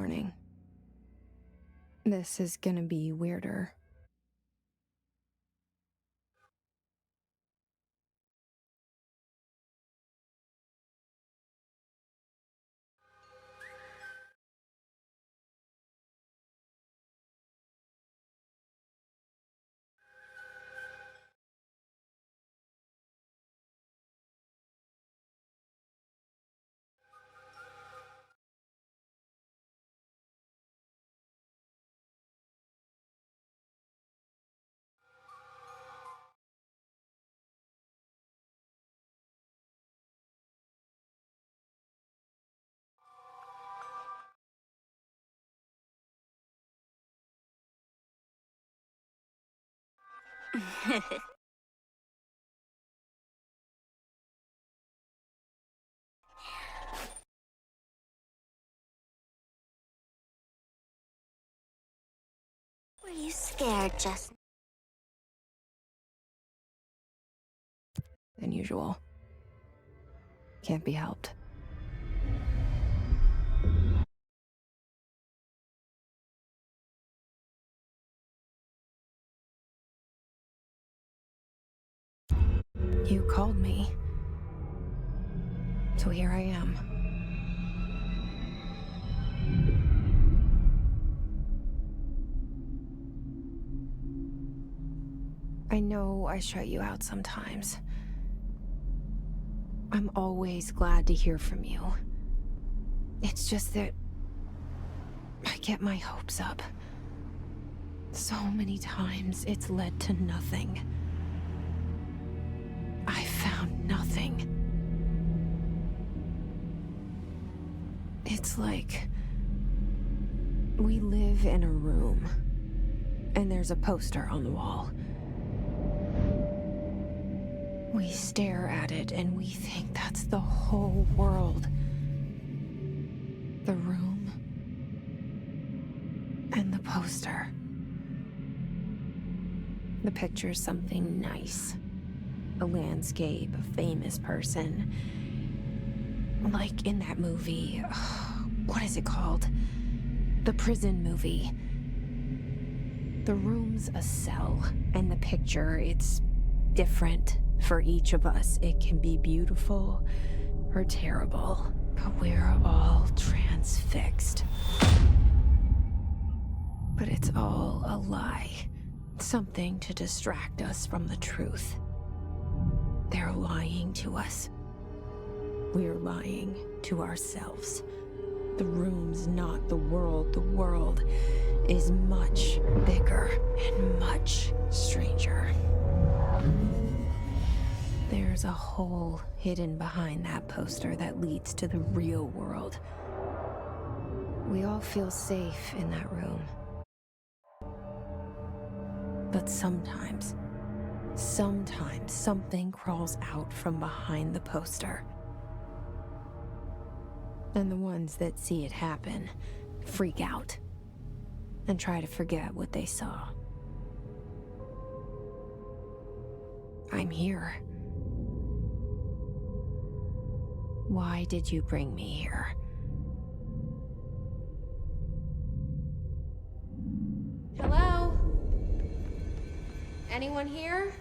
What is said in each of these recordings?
warning. This is gonna be weirder. Were you scared just Than usual. Can't be helped. You called me. So here I am. I know I shut you out sometimes. I'm always glad to hear from you. It's just that I get my hopes up. So many times it's led to nothing. I found nothing. It's like we live in a room, and there's a poster on the wall. We stare at it and we think that's the whole world. The room and the poster. The picture's something nice. A landscape, a famous person. Like in that movie, what is it called? The prison movie. The room's a cell, and the picture, it's different for each of us. It can be beautiful or terrible, but we're all transfixed. But it's all a lie. Something to distract us from the truth. They're lying to us. We're lying to ourselves. The room's not the world. The world is much bigger and much stranger. There's a hole hidden behind that poster that leads to the real world. We all feel safe in that room. But sometimes something crawls out from behind the poster. And the ones that see it happen freak out and try to forget what they saw. I'm here. Why did you bring me here? Hello? Anyone here?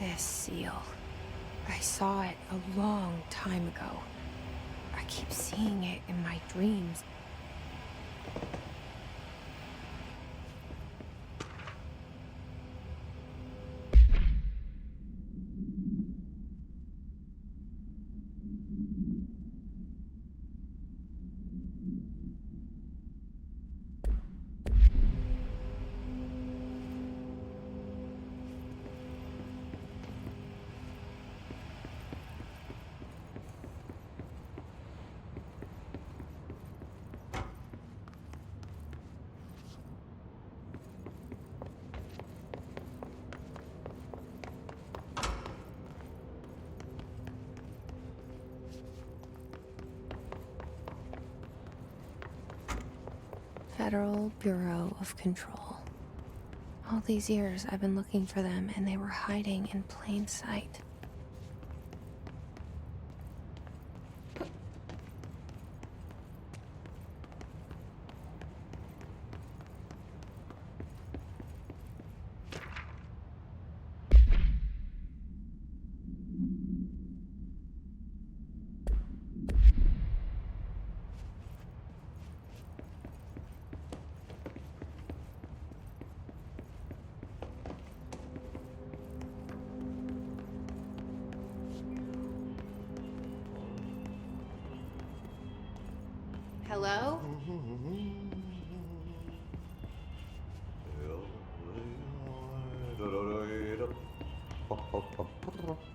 This seal. I saw it a long time ago. I keep seeing it in my dreams. Federal Bureau of Control. All these years I've been looking for them, and they were hiding in plain sight. Hello?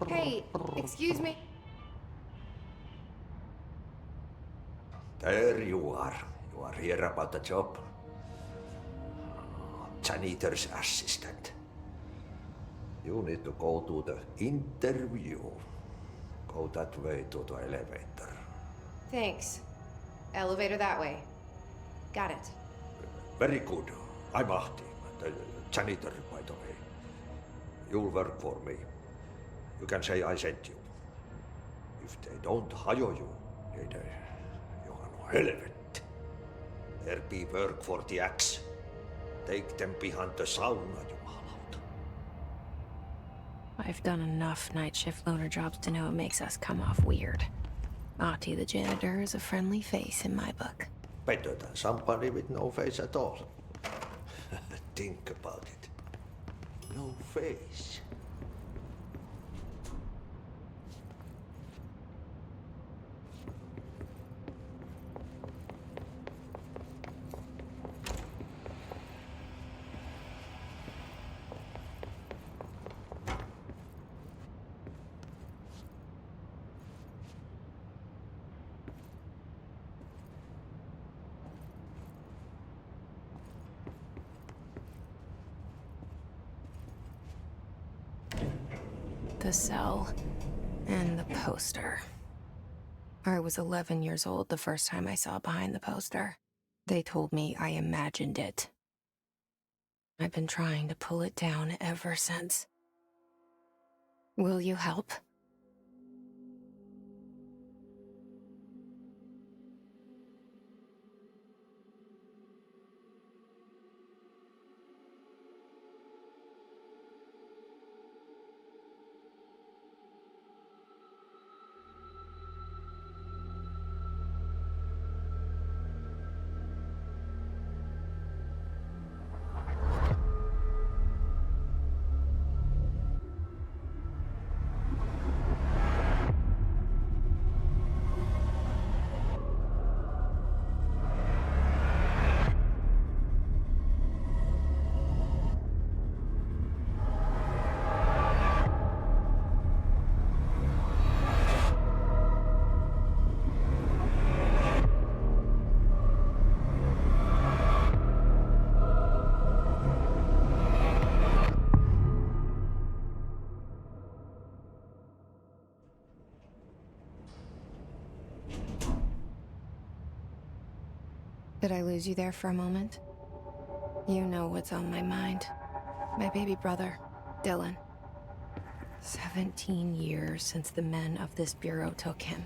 Hey, excuse me. There you are. You are here about the job. Janitor's assistant. You need to go to the interview. Go that way to the elevator. Thanks. Elevator that way. Got it. Very good. I'm Ahti, the janitor, by the way. You'll work for me. You can say I sent you. If they don't hire you, niin johan on helvet. There be work for the axe. Take them behind the sauna, jumalauta. I've done enough night shift loner jobs to know it makes us come off weird. Ahti the janitor is a friendly face in my book. Better than somebody with no face at all. Think about it. No face. The cell. And the poster. I was 11 years old the first time I saw behind the poster. They told me I imagined it. I've been trying to pull it down ever since. Will you help? Did I lose you there for a moment? You know what's on my mind. My baby brother, Dylan. 17 years since the men of this bureau took him.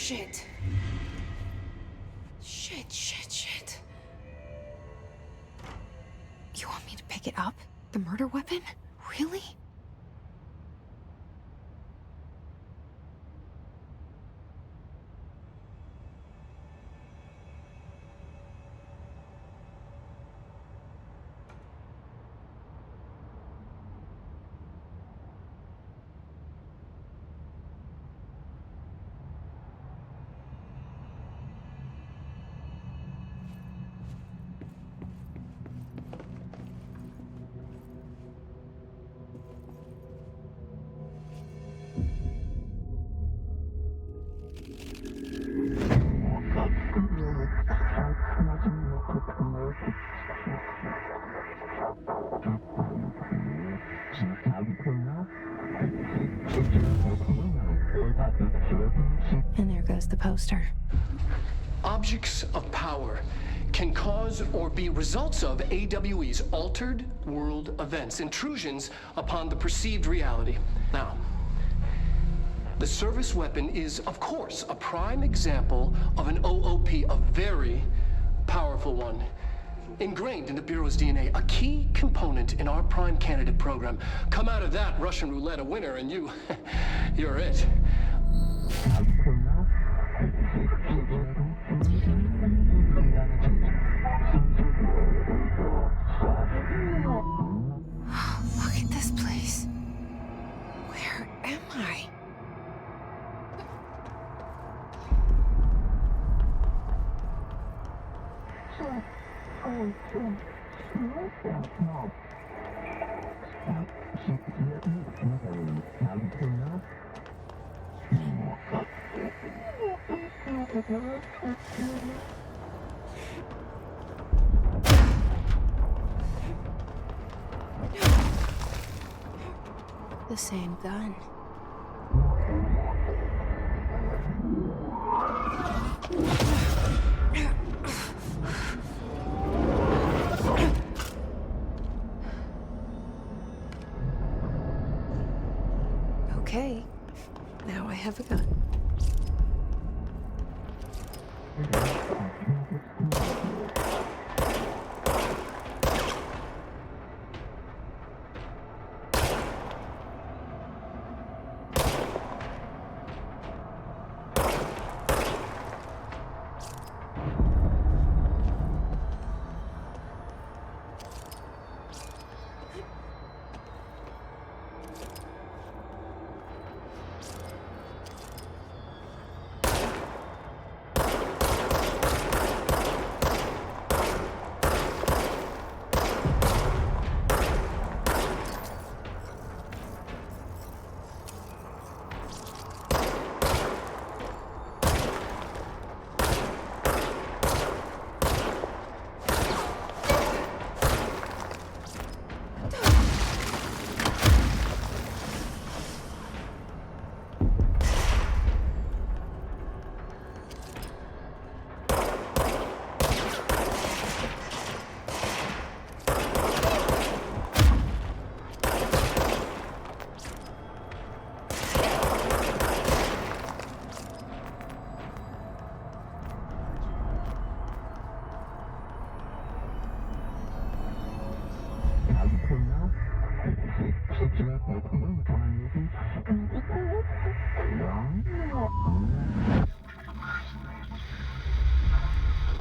Shit. Shit. You want me to pick it up? The murder weapon? Really? And there goes the poster. Objects of power can cause or be results of AWE's altered world events, intrusions upon the perceived reality. Now, the service weapon is, of course, a prime example of an OOP, a very powerful one. Ingrained in the Bureau's DNA, a key component in our prime candidate program. Come out of that Russian roulette a winner and you're it. Look at this place. Where am I? The same gun. Okay, now I have a gun.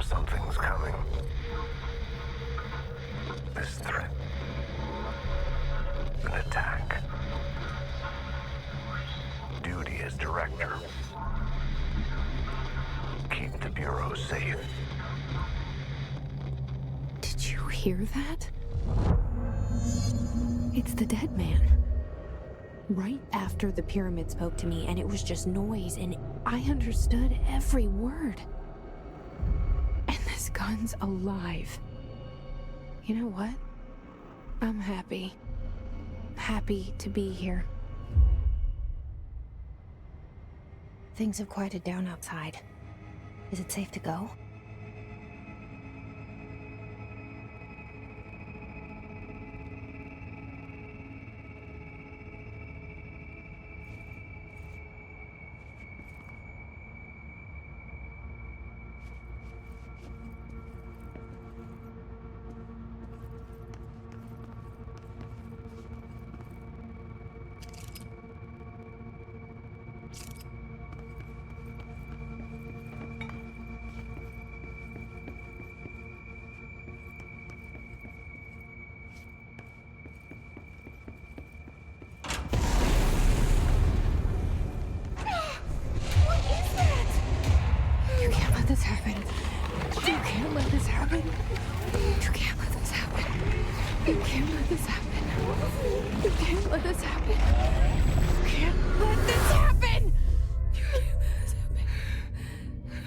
Something's coming. This threat. An attack. Duty as director. Keep the Bureau safe. Did you hear that? It's the dead man. Right after the pyramid spoke to me, and it was just noise, and I understood every word. And this gun's alive. You know what? I'm happy. Happy to be here. Things have quieted down outside. Is it safe to go? this happen. You can't let this happen. You can't let this happen! You can't let this happen.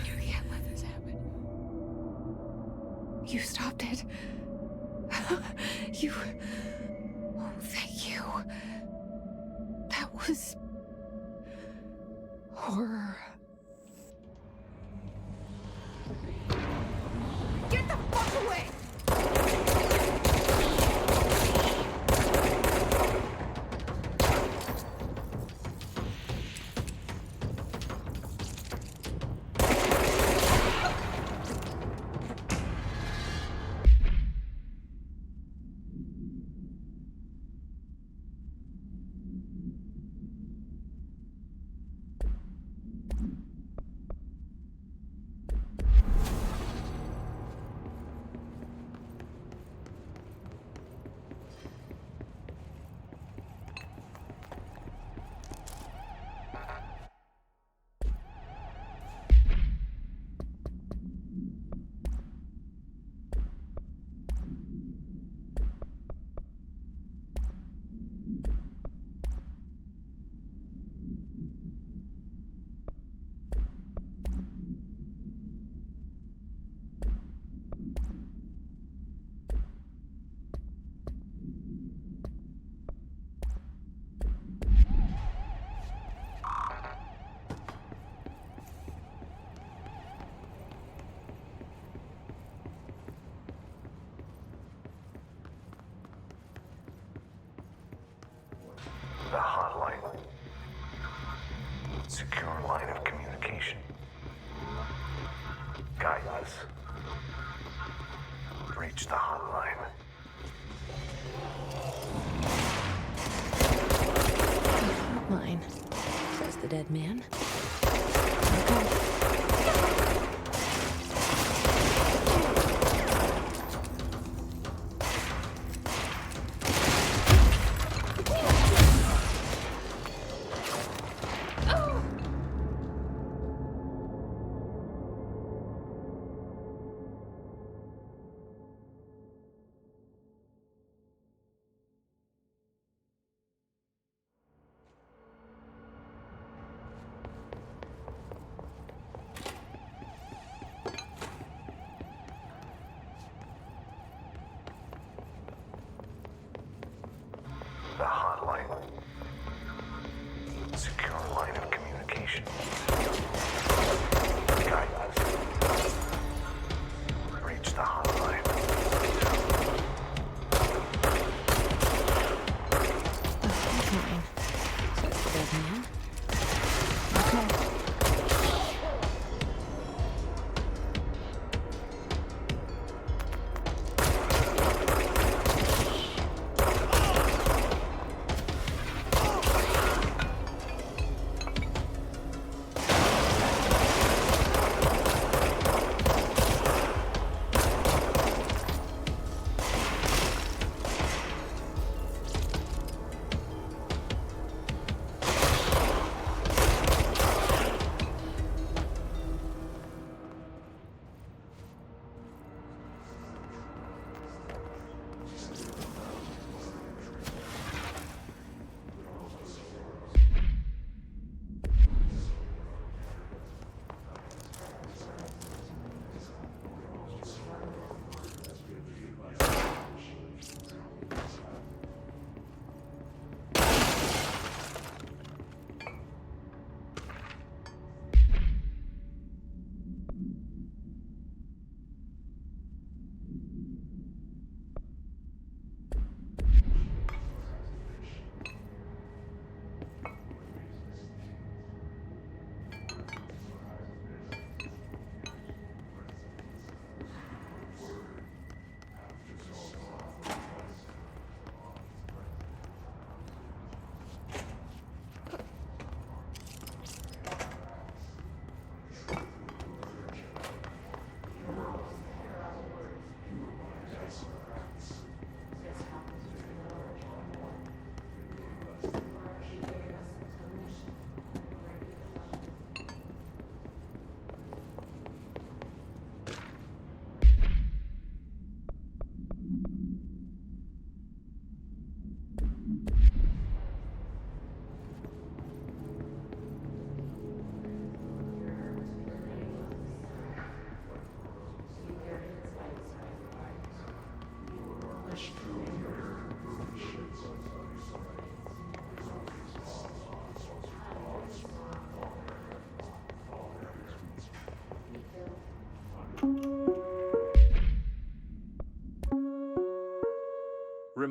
You can't let this happen. You stopped it. You... Oh, thank you. That was... horror. Get the fuck away! The hotline. Secure line of communication. Guidance. Reach the hotline. Hotline, says the dead man. The hotline. Secure line of communication. Guidance. Reach the hotline. Hotline, says the dead man. Okay.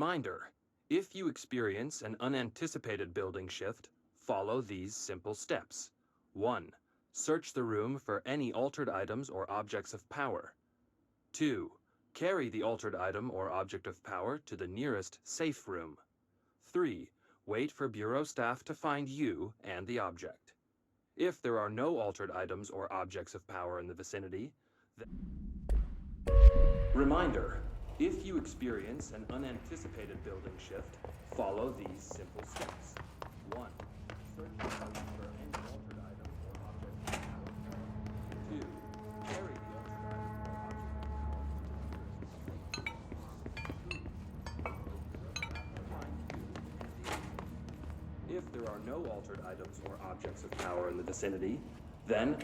Reminder, if you experience an unanticipated building shift, follow these simple steps. 1. Search the room for any altered items or objects of power. 2. Carry the altered item or object of power to the nearest safe room. 3. Wait for Bureau staff to find you and the object. If there are no altered items or objects of power in the vicinity, Reminder, if you experience an unanticipated building shift, follow these simple steps. 1. Search the room for any altered item or object of power. 2. Carry the altered item or object of power. If there are no altered items or objects of power in the vicinity, then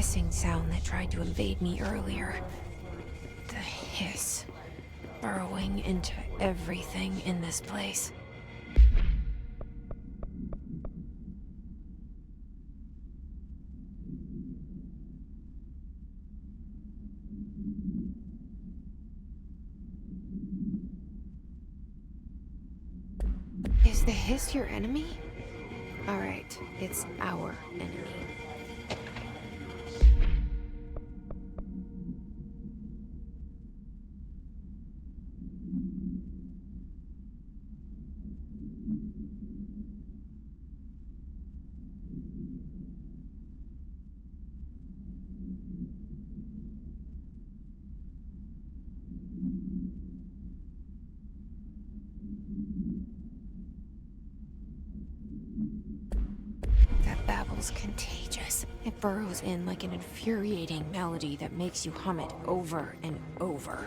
hissing sound that tried to invade me earlier. The hiss, burrowing into everything in this place. Is the hiss your enemy? Alright, it's our enemy. Babble's contagious. It burrows in like an infuriating melody that makes you hum it over and over.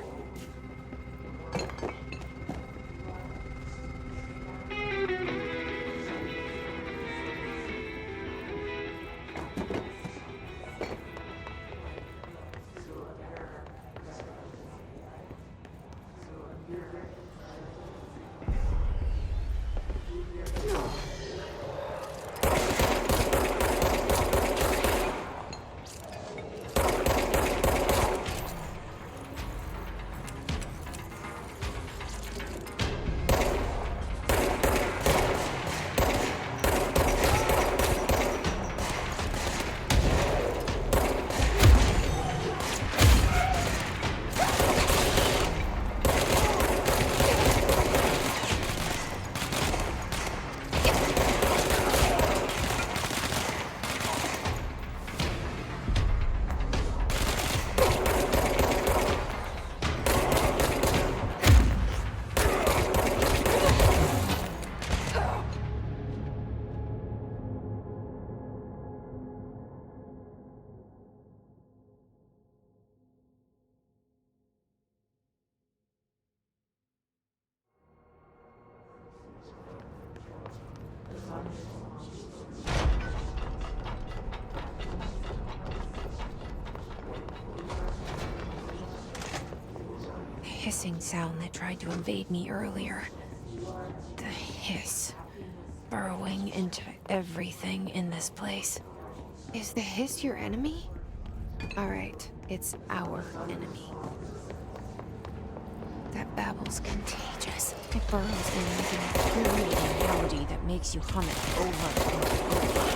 Hissing sound that tried to invade me earlier. The hiss, burrowing into everything in this place. Is the hiss your enemy? Alright, it's our enemy. That babble's contagious. It burrows in like an infuriating melody that makes you hum it over and over.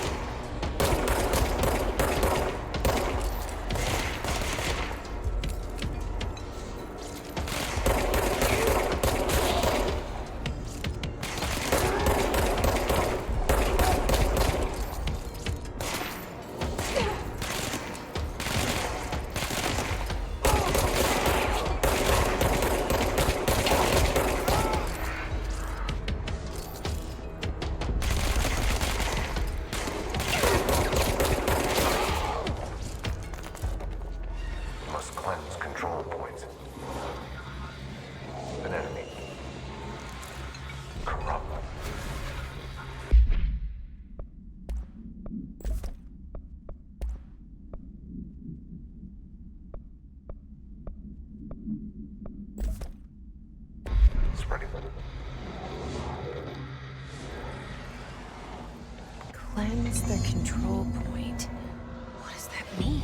Cleanse the control point. What does that mean?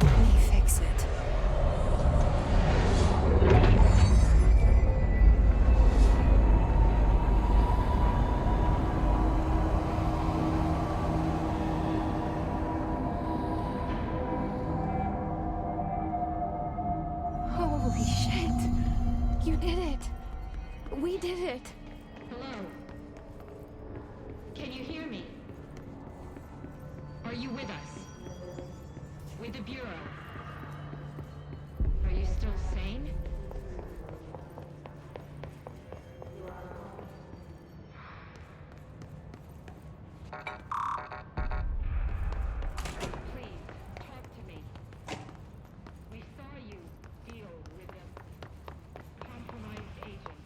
Help me fix it. Holy shit! You did it! We did it! Hello? Can you hear me? Are you with us? With the Bureau? Are you still sane? Please, talk to me. We saw you deal with a compromised agent.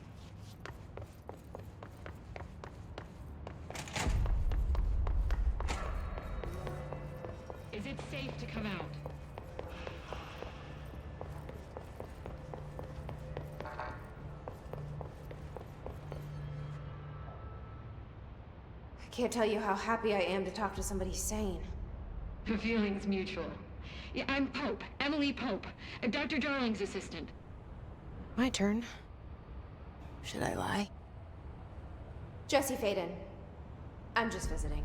Is it safe to come out? I can't tell you how happy I am to talk to somebody sane. The feeling's mutual. Yeah, I'm Pope, Emily Pope, Dr. Darling's assistant. My turn. Should I lie? Jesse Faden. I'm just visiting.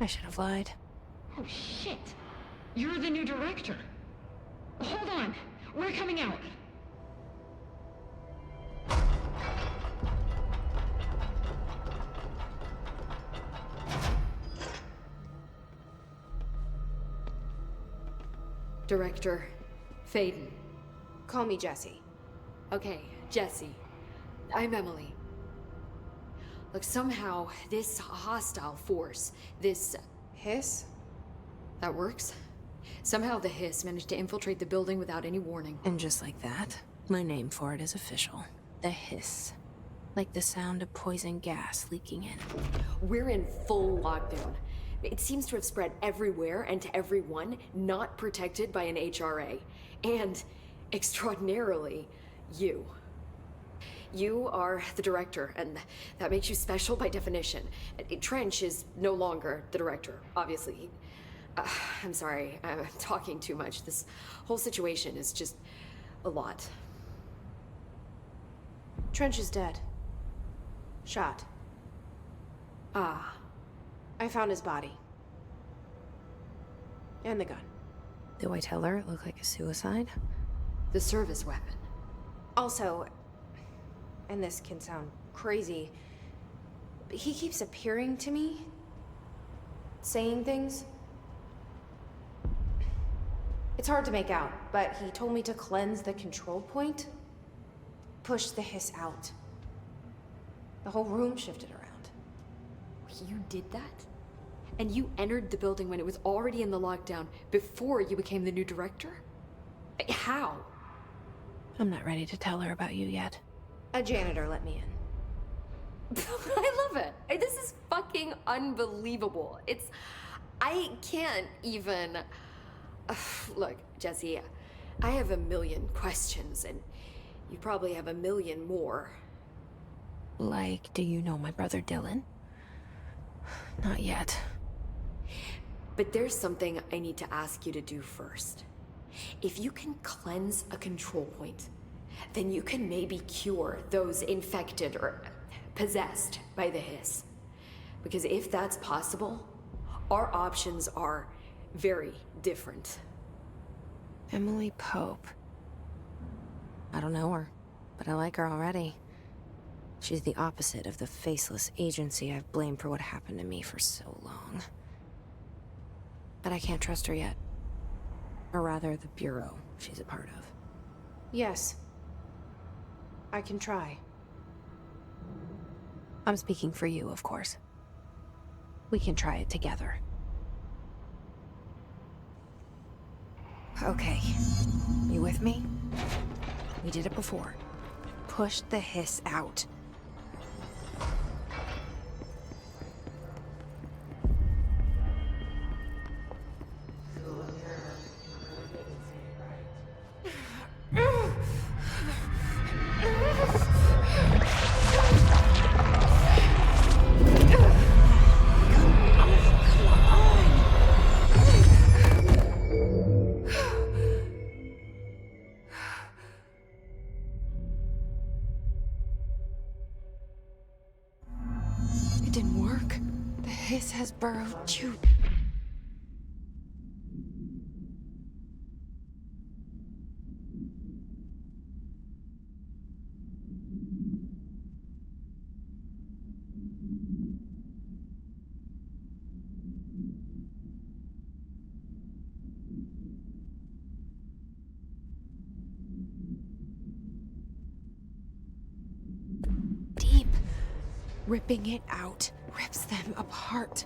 I should have lied. Oh, shit. You're the new director. Hold on. We're coming out. Director Faden. Call me Jesse. Okay, Jesse. I'm Emily. Look, somehow this hostile force, this... Hiss? that works? Somehow the Hiss managed to infiltrate the building without any warning. And just like that, my name for it is official. The Hiss. Like the sound of poison gas leaking in. We're in full lockdown. It seems to have spread everywhere and to everyone not protected by an HRA. And, extraordinarily, you. You are the director, and that makes you special by definition. Trench is no longer the director, obviously. I'm sorry, I'm talking too much. This whole situation is just a lot. Trench is dead. Shot. Ah. I found his body. And the gun. Do I tell her it looked like a suicide? The service weapon. Also, and this can sound crazy, but he keeps appearing to me, saying things. It's hard to make out, but he told me to cleanse the control point, push the Hiss out. The whole room shifted around. You did that? And you entered the building when it was already in the lockdown before you became the new director? How? I'm not ready to tell her about you yet. A janitor let me in. I love it. This is fucking unbelievable. I can't even... Look, Jesse, I have a million questions, and you probably have a million more. Like, do you know my brother Dylan? Not yet. But there's something I need to ask you to do first. If you can cleanse a control point, then you can maybe cure those infected or possessed by the Hiss. Because if that's possible, our options are very different. Emily Pope. I don't know her, but I like her already. She's the opposite of the faceless agency I've blamed for what happened to me for so long. But I can't trust her yet. Or rather, the Bureau she's a part of. Yes. I can try. I'm speaking for you, of course. We can try it together. Okay. You with me? We did it before. Push the Hiss out. hiss has burrowed you. Deep. Ripping it out rips them apart.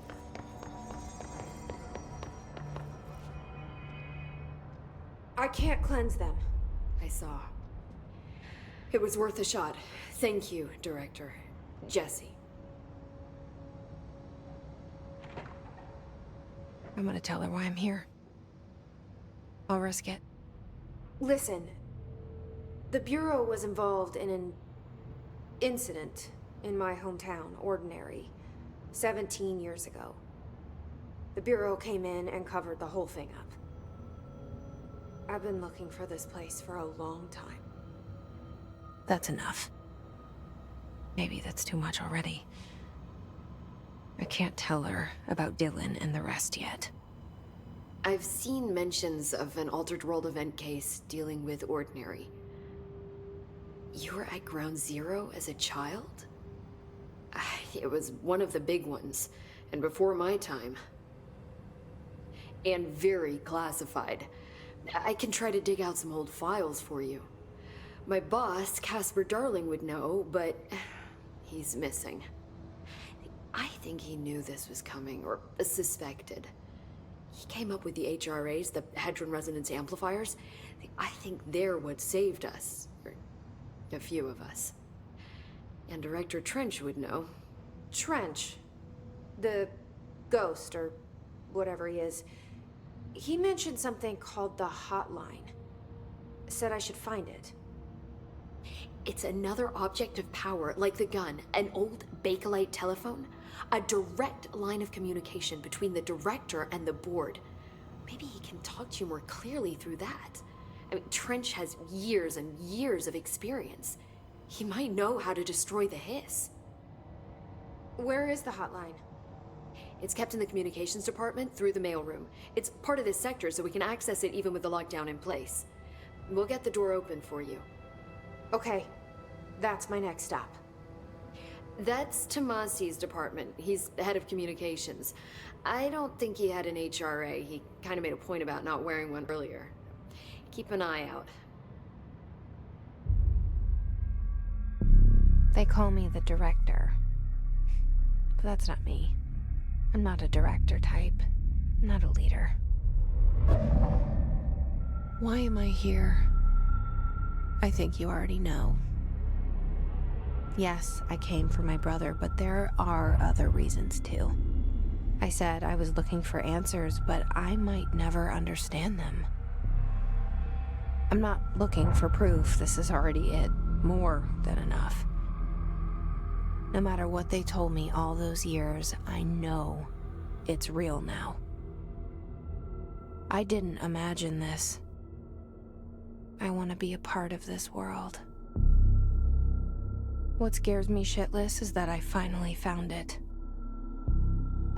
I can't cleanse them. I saw. It was worth a shot. Thank you, Director. Jesse. I'm gonna tell her why I'm here. I'll risk it. Listen, the Bureau was involved in an incident in my hometown, Ordinary, 17 years ago. The Bureau came in and covered the whole thing up. I've been looking for this place for a long time. That's enough. Maybe that's too much already. I can't tell her about Dylan and the rest yet. I've seen mentions of an Altered World event case dealing with Ordinary. You were at Ground Zero as a child? It was one of the big ones, and before my time. And very classified. I can try to dig out some old files for you. My boss, Casper Darling, would know, but he's missing. I think he knew this was coming, or suspected. He came up with the HRAs, the Hadron Resonance Amplifiers. I think they're what saved us. Or a few of us. And Director Trench would know. Trench, the ghost, or whatever he is, he mentioned something called the Hotline. Said I should find it. It's another object of power, like the gun, an old Bakelite telephone. A direct line of communication between the director and the board. Maybe he can talk to you more clearly through that. I mean, Trench has years and years of experience. He might know how to destroy the hiss. Where is the hotline? It's kept in the communications department through the mailroom. It's part of this sector, so we can access it even with the lockdown in place. We'll get the door open for you. Okay, that's my next stop. That's Tomasi's department. He's head of communications. I don't think he had an HRA. He kind of made a point about not wearing one earlier. Keep an eye out. They call me the director. But that's not me. I'm not a director type. I'm not a leader. Why am I here? I think you already know. Yes, I came for my brother, but there are other reasons too. I said I was looking for answers, but I might never understand them. I'm not looking for proof. This is already it. More than enough. No matter what they told me all those years, I know it's real now. I didn't imagine this. I want to be a part of this world. What scares me shitless is that I finally found it.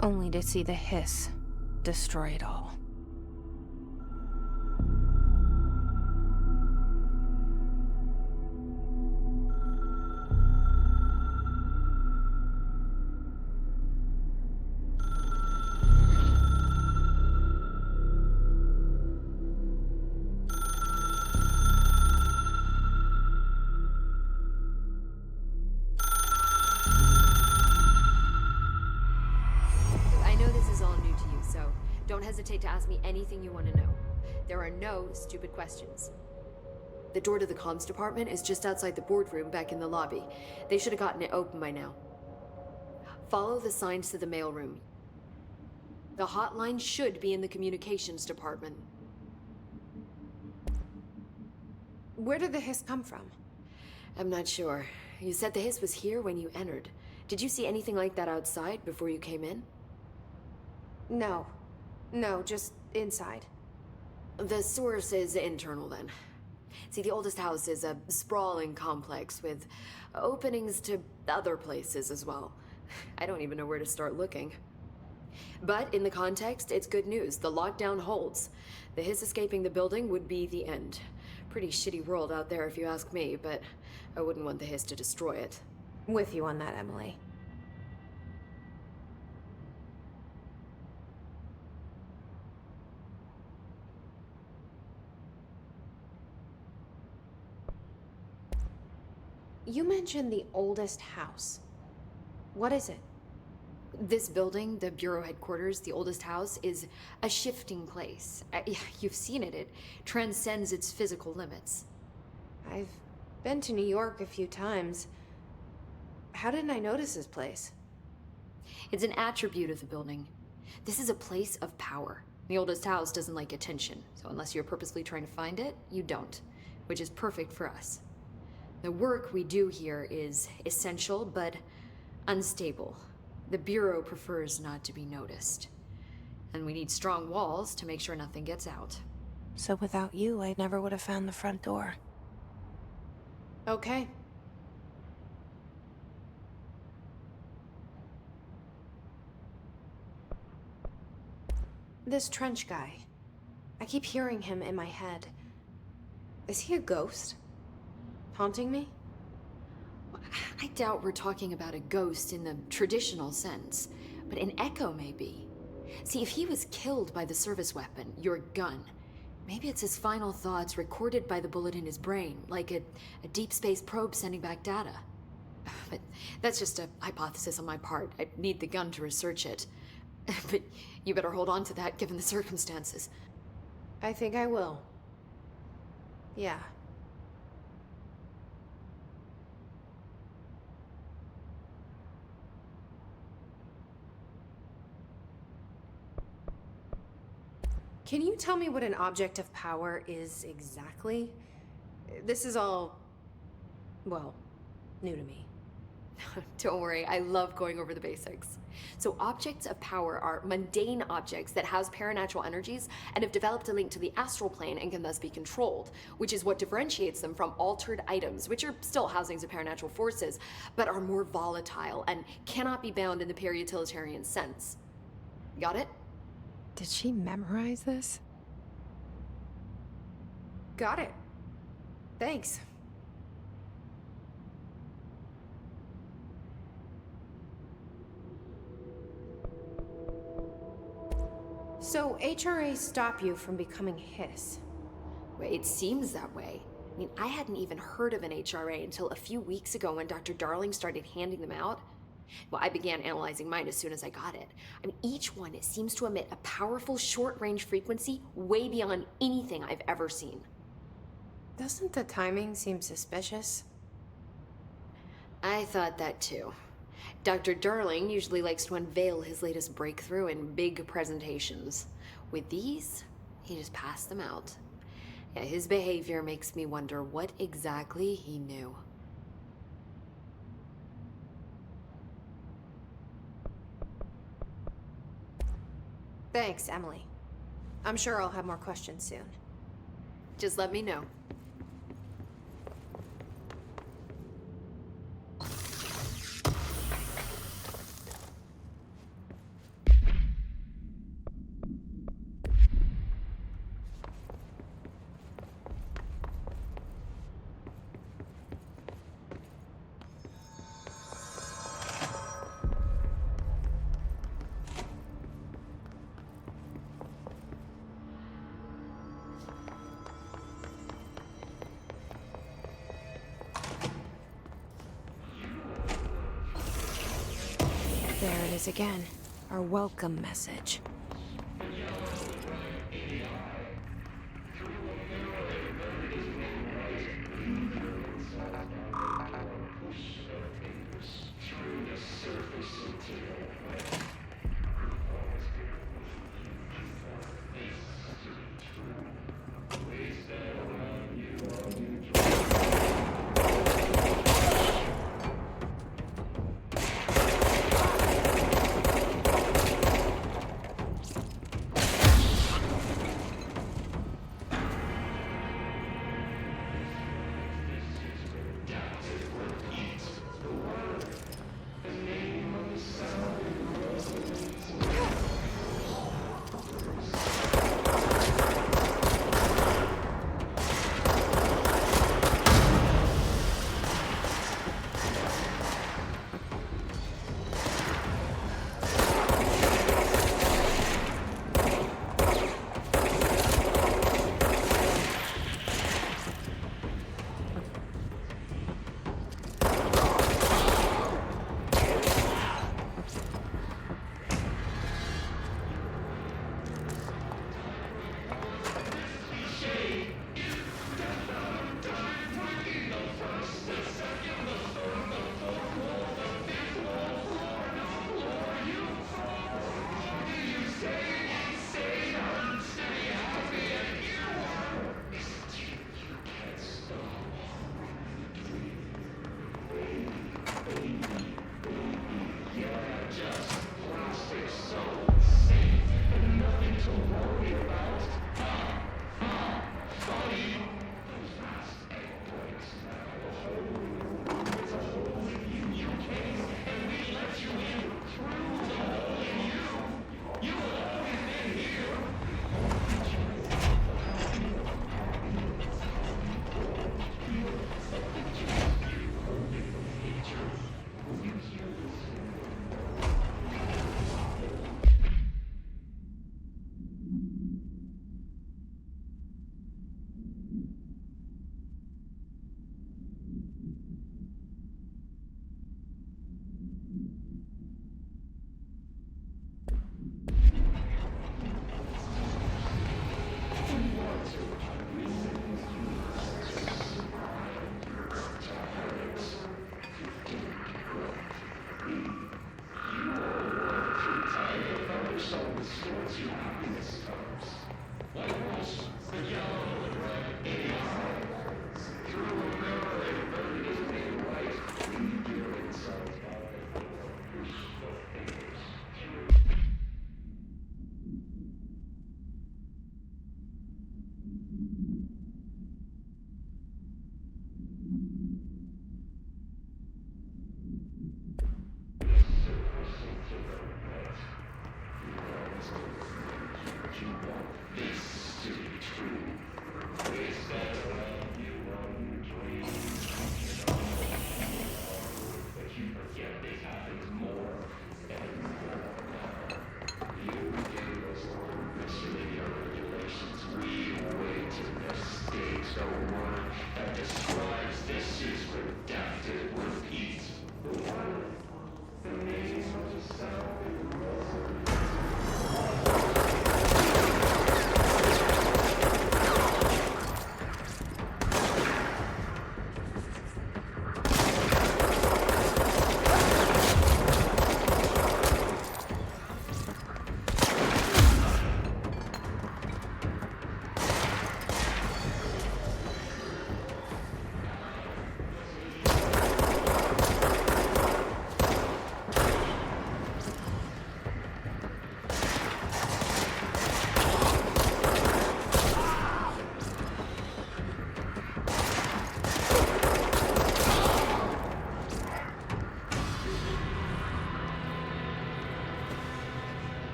Only to see the hiss destroy it all. Don't hesitate to ask me anything you want to know. There are no stupid questions. The door to the comms department is just outside the boardroom back in the lobby. They should have gotten it open by now. Follow the signs to the mailroom. The hotline should be in the communications department. Where did the hiss come from? I'm not sure. You said the hiss was here when you entered. Did you see anything like that outside before you came in? No, just inside. The source is internal then. See, the oldest house is a sprawling complex with openings to other places as well. I don't even know where to start looking. But in the context, it's good news. The lockdown holds. The Hiss escaping the building would be the end. Pretty shitty world out there if you ask me, but I wouldn't want the Hiss to destroy it. With you on that, Emily. You mentioned the oldest house. What is it? This building, the Bureau headquarters, the oldest house, is a shifting place. You've seen it. It transcends its physical limits. I've been to New York a few times. How didn't I notice this place? It's an attribute of the building. This is a place of power. The oldest house doesn't like attention, so unless you're purposely trying to find it, you don't, which is perfect for us. The work we do here is essential, but unstable. The Bureau prefers not to be noticed. And we need strong walls to make sure nothing gets out. So without you, I never would have found the front door. Okay. This Trench guy. I keep hearing him in my head. Is he a ghost? Haunting me? I doubt we're talking about a ghost in the traditional sense, but an echo maybe. See, if he was killed by the service weapon, your gun, maybe it's his final thoughts recorded by the bullet in his brain, like a deep space probe sending back data. But that's just a hypothesis on my part. I'd need the gun to research it. But you better hold on to that given the circumstances. I think I will. Yeah. Can you tell me what an object of power is exactly? This is all, well, new to me. Don't worry, I love going over the basics. So objects of power are mundane objects that house paranatural energies and have developed a link to the astral plane and can thus be controlled, which is what differentiates them from altered items, which are still housings of paranatural forces, but are more volatile and cannot be bound in the peri-utilitarian sense. Got it? Did she memorize this? Got it. Thanks. So HRA stop you from becoming Hiss? Well, it seems that way. I mean, I hadn't even heard of an HRA until a few weeks ago when Dr. Darling started handing them out. Well, I began analyzing mine as soon as I got it. I mean, each one seems to emit a powerful short-range frequency way beyond anything I've ever seen. Doesn't the timing seem suspicious? I thought that too. Dr. Darling usually likes to unveil his latest breakthrough in big presentations. With these, he just passed them out. Yeah, his behavior makes me wonder what exactly he knew. Thanks, Emily. I'm sure I'll have more questions soon. Just let me know. There it is again. Our welcome message.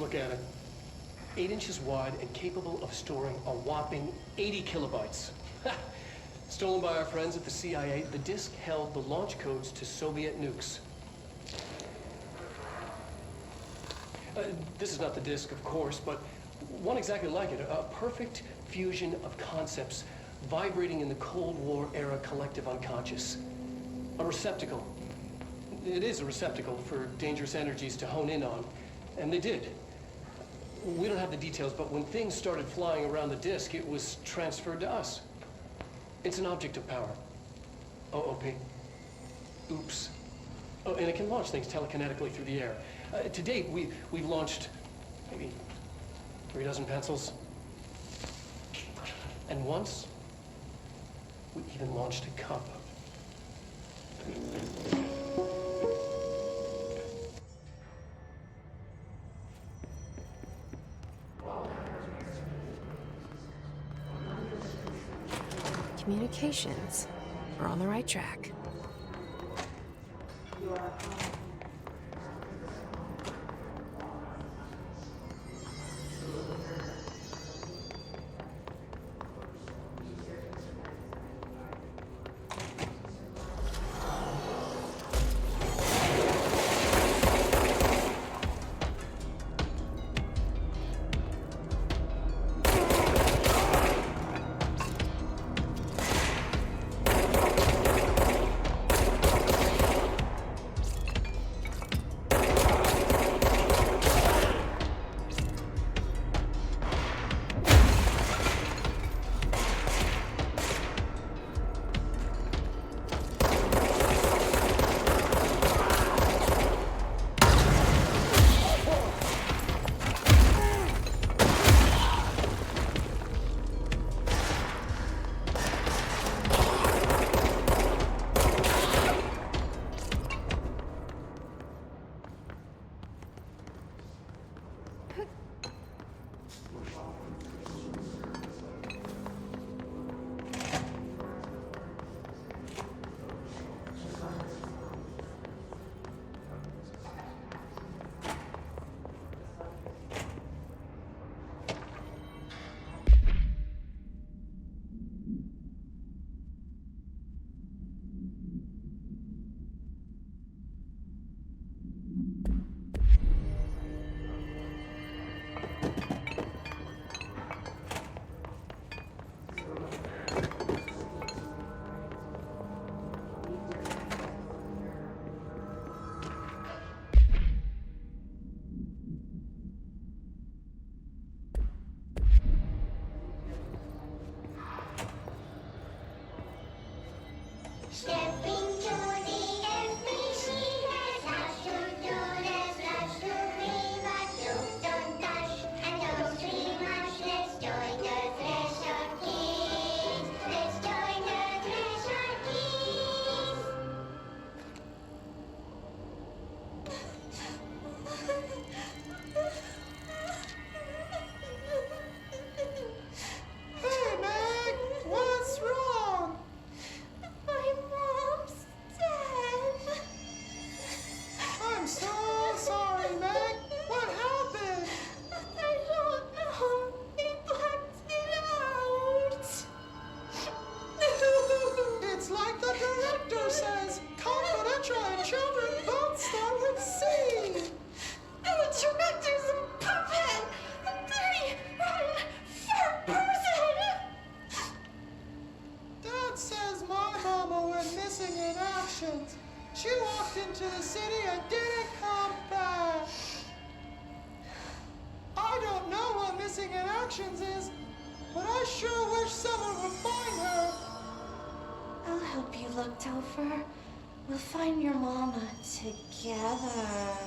look at it. 8 inches wide and capable of storing a whopping 80 kilobytes. Stolen by our friends at the CIA, the disk held the launch codes to Soviet nukes. This is not the disk, of course, but one exactly like it. A perfect fusion of concepts vibrating in the Cold War era collective unconscious. A receptacle. It is a receptacle for dangerous energies to hone in on. And they did. We don't have the details, but when things started flying around the disk, it was transferred to us. It's an object of power. OOP. Oops. Oh, and it can launch things telekinetically through the air. To date, we've launched maybe 3 dozen pencils. And once, we even launched a cup. Communications. We're on the right track. She walked into the city and didn't come back. I don't know what missing in actions is, but I sure wish someone would find her. I'll help you look, Topher. We'll find your mama together.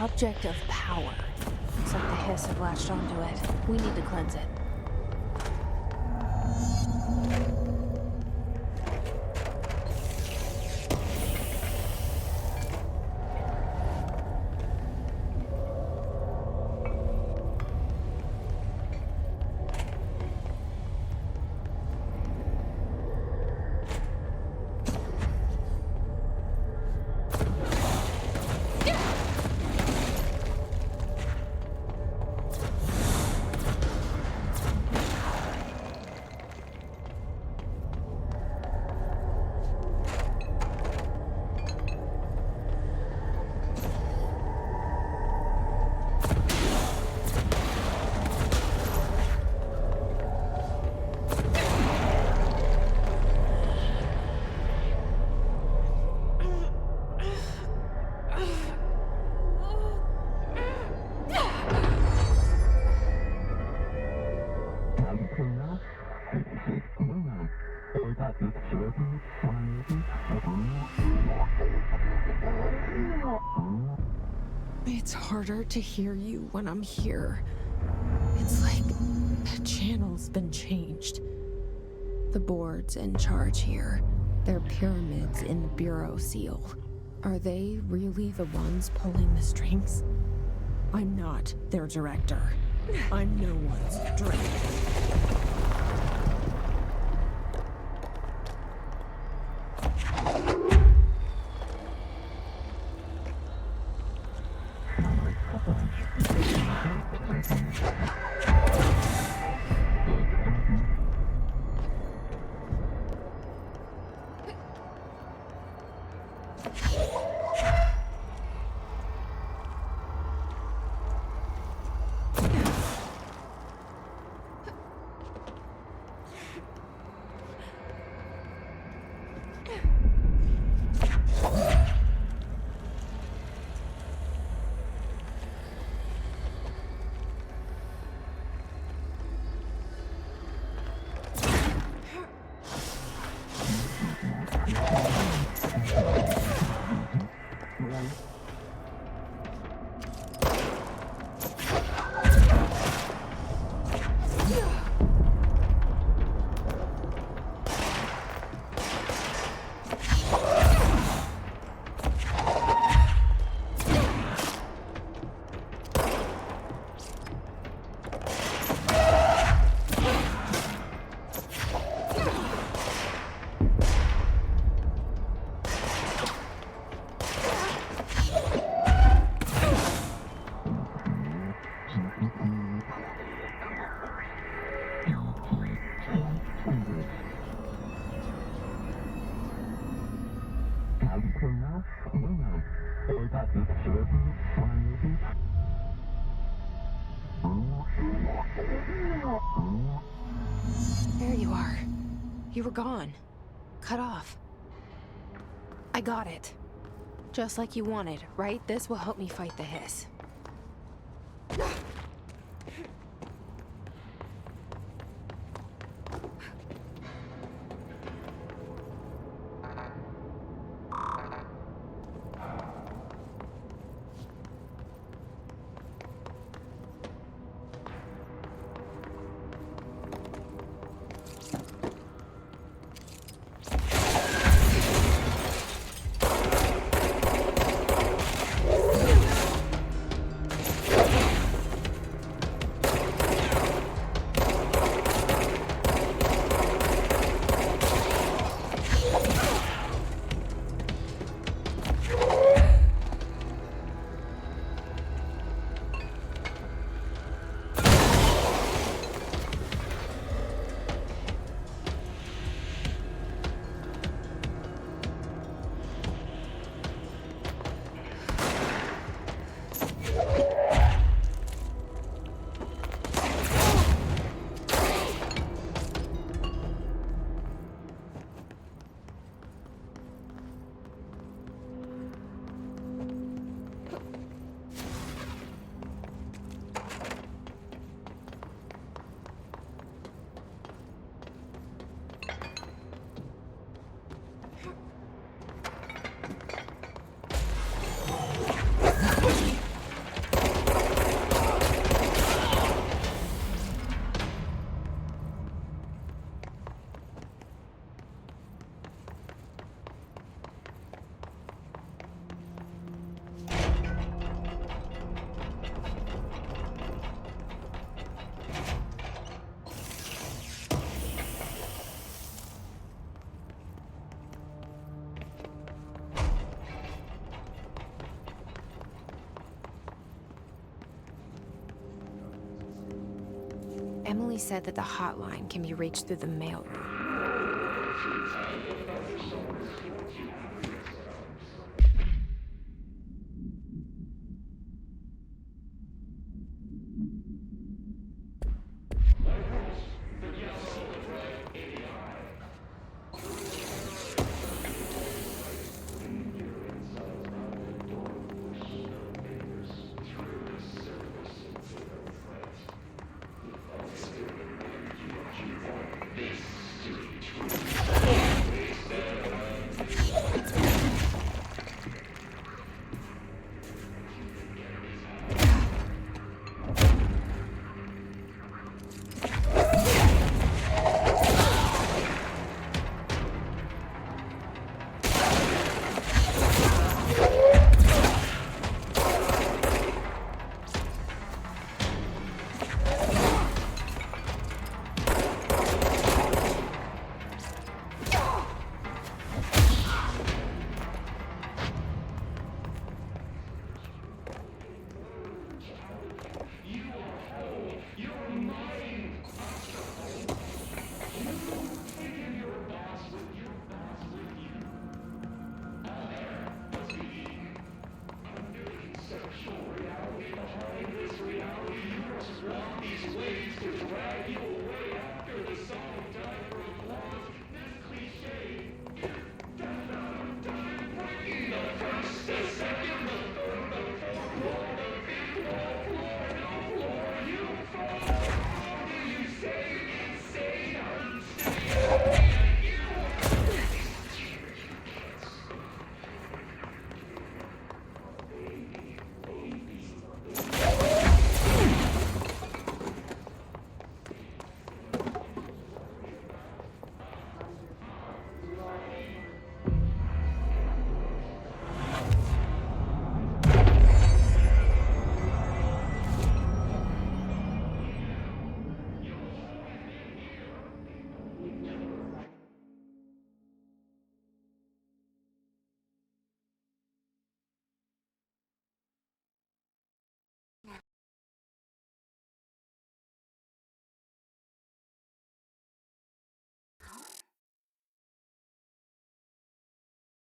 Object of power. Looks like the hiss have latched onto it. We need to cleanse it. It's harder to hear you when I'm here. It's like the channel's been changed. The board's in charge here. They're pyramids in the Bureau seal. Are they really the ones pulling the strings? I'm not their director. I'm no one's director. There you are. You were gone. Cut off. I got it. Just like you wanted, right? This will help me fight the hiss. Emily said that the hotline can be reached through the mailroom. These waves to drag you away after the sun.